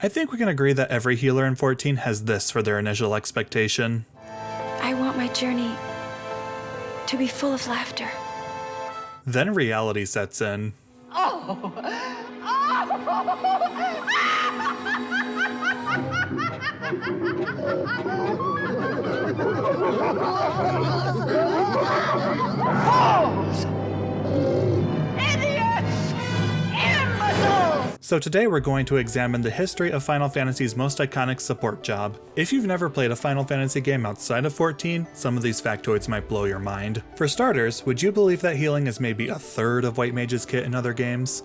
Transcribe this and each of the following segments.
I think we can agree that every healer in 14 has this for their initial expectation. I want my journey to be full of laughter. Then reality sets in. So today we're going to examine the history of Final Fantasy's most iconic support job. If you've never played a Final Fantasy game outside of 14, some of these factoids might blow your mind. For starters, would you believe that healing is maybe a third of White Mage's kit in other games?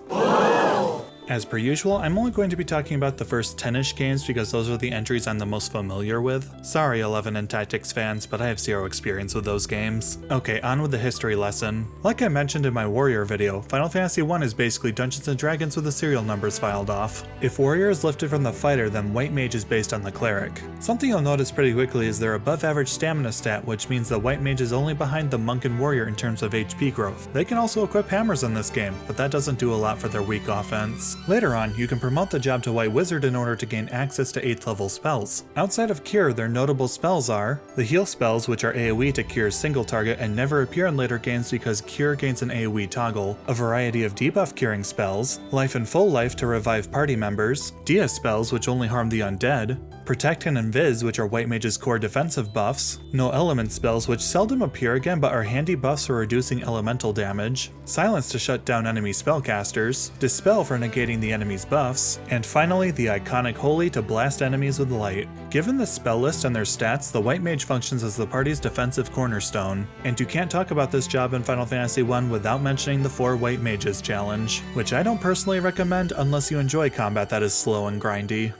As per usual, I'm only going to be talking about the first 10-ish games because those are the entries I'm the most familiar with. Sorry 11 and Tactics fans, but I have zero experience with those games. Okay, on with the history lesson. Like I mentioned in my Warrior video, Final Fantasy 1 is basically Dungeons & Dragons with the serial numbers filed off. If Warrior is lifted from the fighter, then White Mage is based on the Cleric. Something you'll notice pretty quickly is their above average stamina stat, which means the White Mage is only behind the Monk and Warrior in terms of HP growth. They can also equip hammers in this game, but that doesn't do a lot for their weak offense. Later on, you can promote the job to White Wizard in order to gain access to 8th level spells. Outside of Cure, their notable spells are the heal spells, which are AoE to Cure's single target and never appear in later games because Cure gains an AoE toggle, a variety of debuff curing spells, Life and Full Life to revive party members, Dia spells which only harm the undead, Protect and Invis, which are White Mage's core defensive buffs, No Element spells which seldom appear again but are handy buffs for reducing elemental damage, Silence to shut down enemy spellcasters, Dispel for negating the enemy's buffs, and finally the iconic Holy to blast enemies with light. Given the spell list and their stats, the White Mage functions as the party's defensive cornerstone, and you can't talk about this job in Final Fantasy 1 without mentioning the 4 White Mages challenge, which I don't personally recommend unless you enjoy combat that is slow and grindy.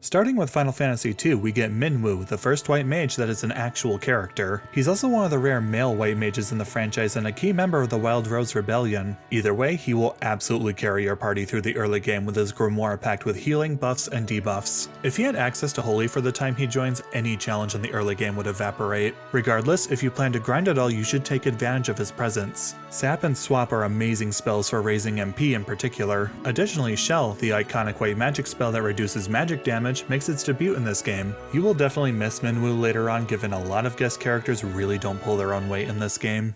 Starting with Final Fantasy II, we get Minwu, the first White Mage that is an actual character. He's also one of the rare male White Mages in the franchise and a key member of the Wild Rose Rebellion. Either way, he will absolutely carry your party through the early game with his grimoire packed with healing, buffs, and debuffs. If he had access to Holy for the time he joins, any challenge in the early game would evaporate. Regardless, if you plan to grind at all, you should take advantage of his presence. Sap and Swap are amazing spells for raising MP in particular. Additionally, Shell, the iconic white magic spell that reduces magic damage, makes its debut in this game. You will definitely miss Minwu later on, given a lot of guest characters really don't pull their own weight in this game.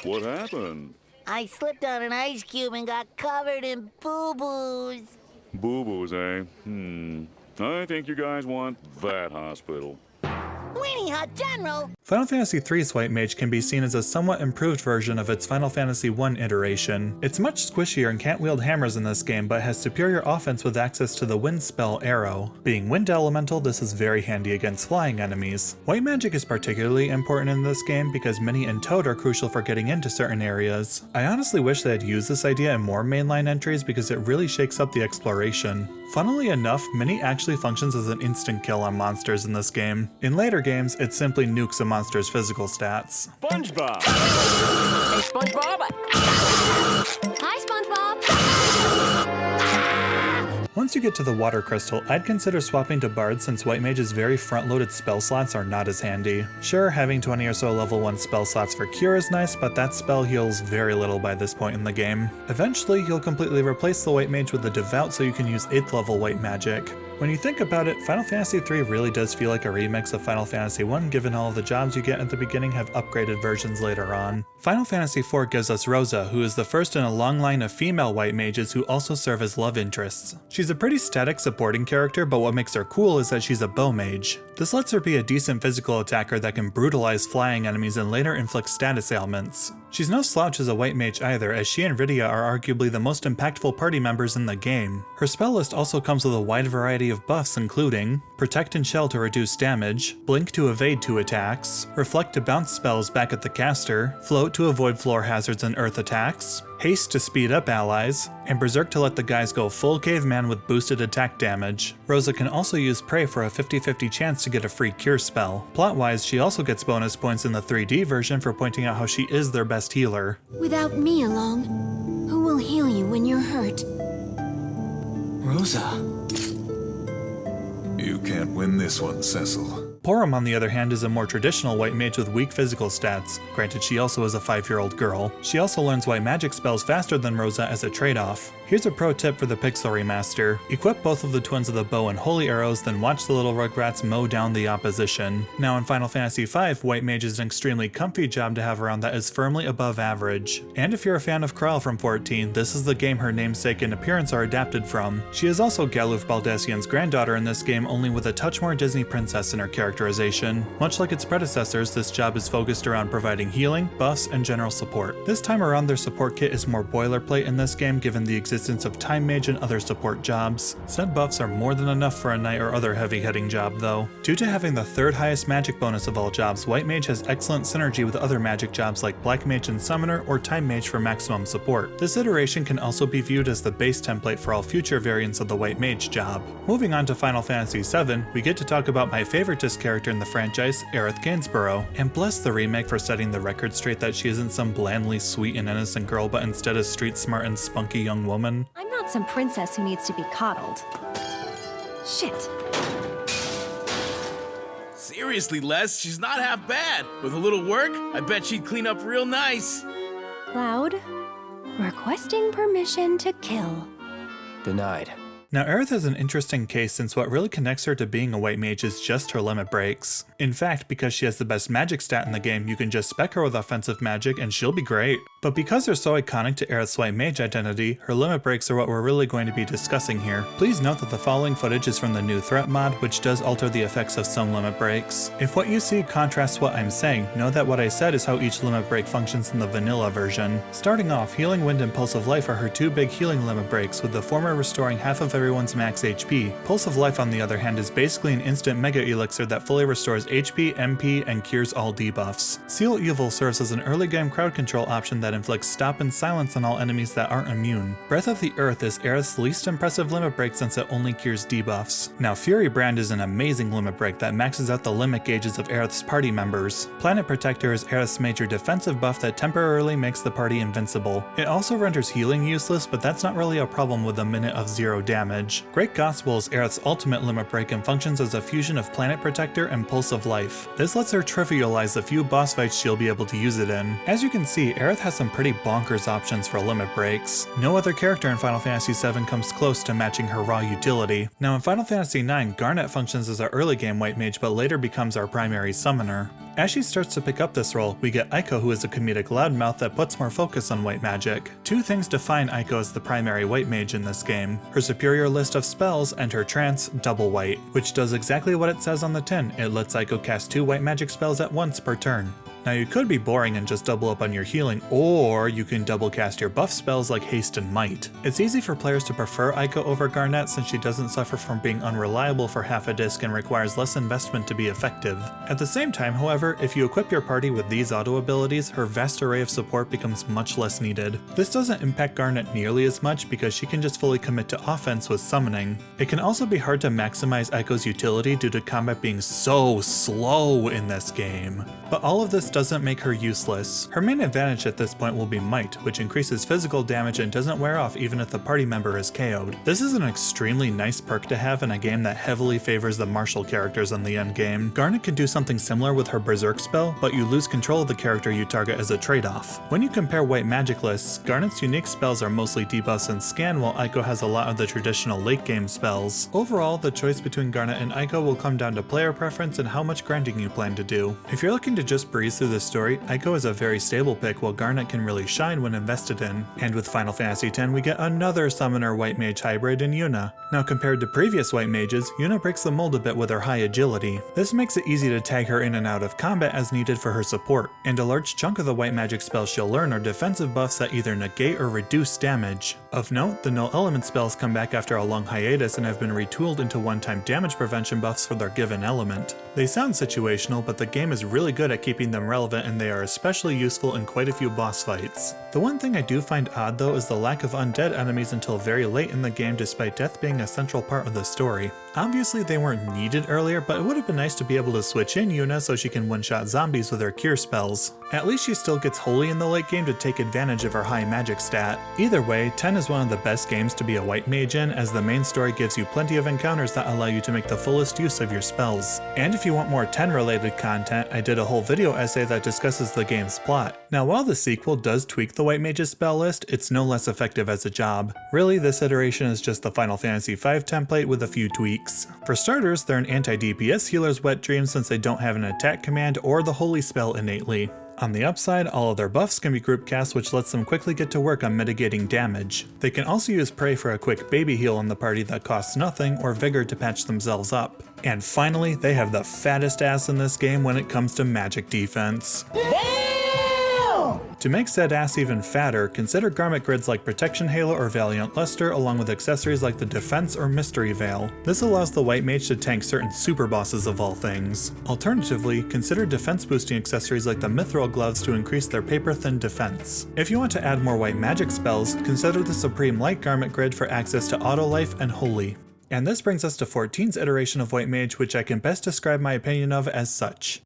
What happened? I slipped on an ice cube and got covered in boo-boos. Boo-boos, eh? I think you guys want that hospital. Weenie Hut General! Final Fantasy III's White Mage can be seen as a somewhat improved version of its Final Fantasy I iteration. It's much squishier and can't wield hammers in this game, but has superior offense with access to the wind spell Arrow. Being wind elemental, this is very handy against flying enemies. White magic is particularly important in this game because Mini and Toad are crucial for getting into certain areas. I honestly wish they had used this idea in more mainline entries because it really shakes up the exploration. Funnily enough, Mini actually functions as an instant kill on monsters in this game. In later games, it simply nukes a monster's physical stats. SpongeBob! Hey, SpongeBob! Hi, SpongeBob! Once you get to the Water Crystal, I'd consider swapping to Bard since White Mage's very front-loaded spell slots are not as handy. Sure, having 20 or so level 1 spell slots for Cure is nice, but that spell heals very little by this point in the game. Eventually, you'll completely replace the White Mage with the Devout so you can use 8th level White Magic. When you think about it, Final Fantasy III really does feel like a remix of Final Fantasy I, given all of the jobs you get at the beginning have upgraded versions later on. Final Fantasy IV gives us Rosa, who is the first in a long line of female White Mages who also serve as love interests. She's a pretty static supporting character, but what makes her cool is that she's a bow mage. This lets her be a decent physical attacker that can brutalize flying enemies and later inflict status ailments. She's no slouch as a White Mage either, as she and Rydia are arguably the most impactful party members in the game. Her spell list also comes with a wide variety of buffs including Protect and Shell to reduce damage, Blink to evade 2 attacks, Reflect to bounce spells back at the caster, Float to avoid floor hazards and earth attacks, Haste to speed up allies, and Berserk to let the guys go full caveman with boosted attack damage. Rosa can also use Prey for a 50-50 chance to get a free cure spell. Plot-wise, she also gets bonus points in the 3D version for pointing out how she is their best healer. Without me along, who will heal you when you're hurt? Rosa. You can't win this one, Cecil. Porom, on the other hand, is a more traditional white mage with weak physical stats. Granted, she also is a 5-year-old girl. She also learns white magic spells faster than Rosa as a trade-off. Here's a pro tip for the Pixel remaster. Equip both of the twins with a bow and holy arrows, then watch the little rugrats mow down the opposition. Now in Final Fantasy V, white mage is an extremely comfy job to have around that is firmly above average. And if you're a fan of Kryle from 14, this is the game her namesake and appearance are adapted from. She is also Galuf Baldesion's granddaughter in this game, only with a touch more Disney princess in her characterization. Much like its predecessors, this job is focused around providing healing, buffs, and general support. This time around, their support kit is more boilerplate in this game given the existence of Time Mage and other support jobs. Said buffs are more than enough for a knight or other heavy hitting job though. Due to having the 3rd highest magic bonus of all jobs, white mage has excellent synergy with other magic jobs like black mage and summoner or time mage for maximum support. This iteration can also be viewed as the base template for all future variants of the white mage job. Moving on to Final Fantasy VII, we get to talk about my favoritist character in the franchise, Aerith Gainsborough, and bless the remake for setting the record straight that she isn't some blandly sweet and innocent girl but instead a street smart and spunky young woman. I'm not some princess who needs to be coddled. Shit. Seriously, Les, she's not half bad. With a little work, I bet she'd clean up real nice. Cloud, requesting permission to kill. Denied. Now Aerith is an interesting case since what really connects her to being a white mage is just her limit breaks. In fact, because she has the best magic stat in the game, you can just spec her with offensive magic and she'll be great. But because they're so iconic to Aerith's white mage identity, her limit breaks are what we're really going to be discussing here. Please note that the following footage is from the new threat mod, which does alter the effects of some limit breaks. If what you see contrasts what I'm saying, know that what I said is how each limit break functions in the vanilla version. Starting off, Healing Wind and Pulse of Life are her 2 big healing limit breaks, with the former restoring half of everyone's max HP. Pulse of Life, on the other hand, is basically an instant mega elixir that fully restores HP, MP, and cures all debuffs. Seal Evil serves as an early game crowd control option that inflicts stop and silence on all enemies that aren't immune. Breath of the Earth is Aerith's least impressive limit break since it only cures debuffs. Now Fury Brand is an amazing limit break that maxes out the limit gauges of Aerith's party members. Planet Protector is Aerith's major defensive buff that temporarily makes the party invincible. It also renders healing useless, but that's not really a problem with a minute of 0 damage. Great Gospel is Aerith's ultimate limit break and functions as a fusion of Planet Protector and Pulse of Life. This lets her trivialize the few boss fights she'll be able to use it in. As you can see, Aerith has some pretty bonkers options for limit breaks. No other character in Final Fantasy VII comes close to matching her raw utility. Now in Final Fantasy IX, Garnet functions as our early game white mage but later becomes our primary summoner. As she starts to pick up this role, we get Eiko, who is a comedic loudmouth that puts more focus on white magic. 2 things define Eiko as the primary white mage in this game: her superior list of spells and her trance, Double White, which does exactly what it says on the tin. It lets Eiko cast 2 white magic spells at once per turn. Now you could be boring and just double up on your healing, or you can double cast your buff spells like Haste and Might. It's easy for players to prefer Eiko over Garnet since she doesn't suffer from being unreliable for half a disc and requires less investment to be effective. At the same time, however, if you equip your party with these auto abilities, her vast array of support becomes much less needed. This doesn't impact Garnet nearly as much because she can just fully commit to offense with summoning. It can also be hard to maximize Eiko's utility due to combat being so slow in this game. But all of this doesn't make her useless. Her main advantage at this point will be Might, which increases physical damage and doesn't wear off even if the party member is KO'd. This is an extremely nice perk to have in a game that heavily favors the martial characters in the endgame. Garnet can do something similar with her Berserk spell, but you lose control of the character you target as a trade-off. When you compare white magic lists, Garnet's unique spells are mostly debuffs and scan, while Eiko has a lot of the traditional late game spells. Overall, the choice between Garnet and Eiko will come down to player preference and how much grinding you plan to do. If you're looking to just breeze through the story, Eiko is a very stable pick, while Garnet can really shine when invested in. And with Final Fantasy X, we get another summoner white mage hybrid in Yuna. Now compared to previous white mages, Yuna breaks the mold a bit with her high agility. This makes it easy to tag her in and out of combat as needed for her support, and a large chunk of the white magic spells she'll learn are defensive buffs that either negate or reduce damage. Of note, the no element spells come back after a long hiatus and have been retooled into one-time damage prevention buffs for their given element. They sound situational, but the game is really good at keeping them relevant, and they are especially useful in quite a few boss fights. The one thing I do find odd though is the lack of undead enemies until very late in the game, despite death being a central part of the story. Obviously they weren't needed earlier, but it would have been nice to be able to switch in Yuna so she can one-shot zombies with her cure spells. At least she still gets holy in the late game to take advantage of her high magic stat. Either way, 10 is one of the best games to be a white mage in, as the main story gives you plenty of encounters that allow you to make the fullest use of your spells. And if you want more 10 related content, I did a whole video essay that discusses the game's plot. Now while the sequel does tweak the white mage's spell list, it's no less effective as a job. Really, this iteration is just the Final Fantasy V template with a few tweaks. For starters, they're an anti-DPS healer's wet dream since they don't have an attack command or the holy spell innately. On the upside, all of their buffs can be group cast, which lets them quickly get to work on mitigating damage. They can also use Prey for a quick baby heal in the party that costs nothing, or Vigor to patch themselves up. And finally, they have the fattest ass in this game when it comes to magic defense. To make said ass even fatter, consider garment grids like Protection Halo or Valiant Luster, along with accessories like the Defense or Mystery Veil. This allows the white mage to tank certain super bosses of all things. Alternatively, consider defense boosting accessories like the Mithril Gloves to increase their paper-thin defense. If you want to add more white magic spells, consider the Supreme Light Garment Grid for access to Auto Life and Holy. And this brings us to 14's iteration of White Mage, which I can best describe my opinion of as such.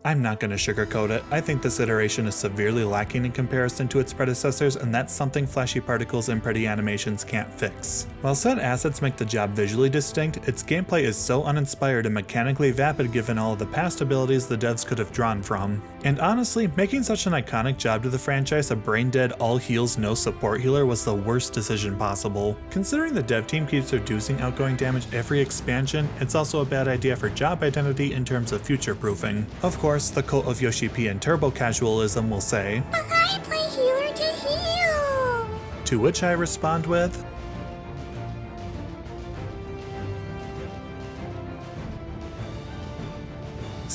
I'm not going to sugarcoat it. I think this iteration is severely lacking in comparison to its predecessors, and that's something flashy particles and pretty animations can't fix. While said assets make the job visually distinct, its gameplay is so uninspired and mechanically vapid given all of the past abilities the devs could have drawn from. And honestly, making such an iconic job to the franchise a brain-dead all heals no support healer was the worst decision possible. Considering the dev team keeps reducing outgoing damage every expansion, it's also a bad idea for job identity in terms of future-proofing. Of course, the cult of Yoshi P and turbo casualism will say, But I play healer to heal! To which I respond with,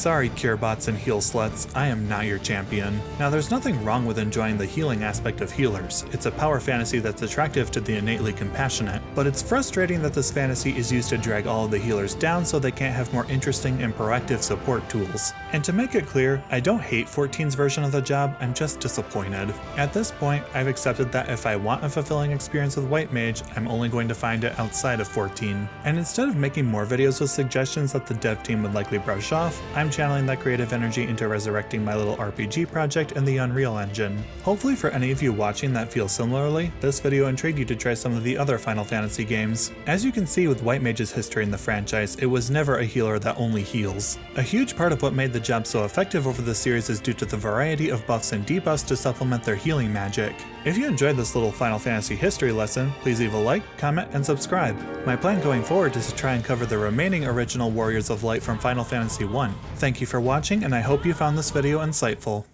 sorry cure bots and heal sluts, I am not your champion. Now there's nothing wrong with enjoying the healing aspect of healers. It's a power fantasy that's attractive to the innately compassionate, but it's frustrating that this fantasy is used to drag all of the healers down so they can't have more interesting and proactive support tools. And to make it clear, I don't hate 14's version of the job, I'm just disappointed. At this point, I've accepted that if I want a fulfilling experience with White Mage, I'm only going to find it outside of 14. And instead of making more videos with suggestions that the dev team would likely brush off, I'm channeling that creative energy into resurrecting my little RPG project in the Unreal Engine. Hopefully for any of you watching that feel similarly, this video intrigued you to try some of the other Final Fantasy games. As you can see with White Mage's history in the franchise, it was never a healer that only heals. A huge part of what made the job so effective over the series is due to the variety of buffs and debuffs to supplement their healing magic. If you enjoyed this little Final Fantasy history lesson, please leave a like, comment, and subscribe. My plan going forward is to try and cover the remaining original Warriors of Light from Final Fantasy I. Thank you for watching, and I hope you found this video insightful.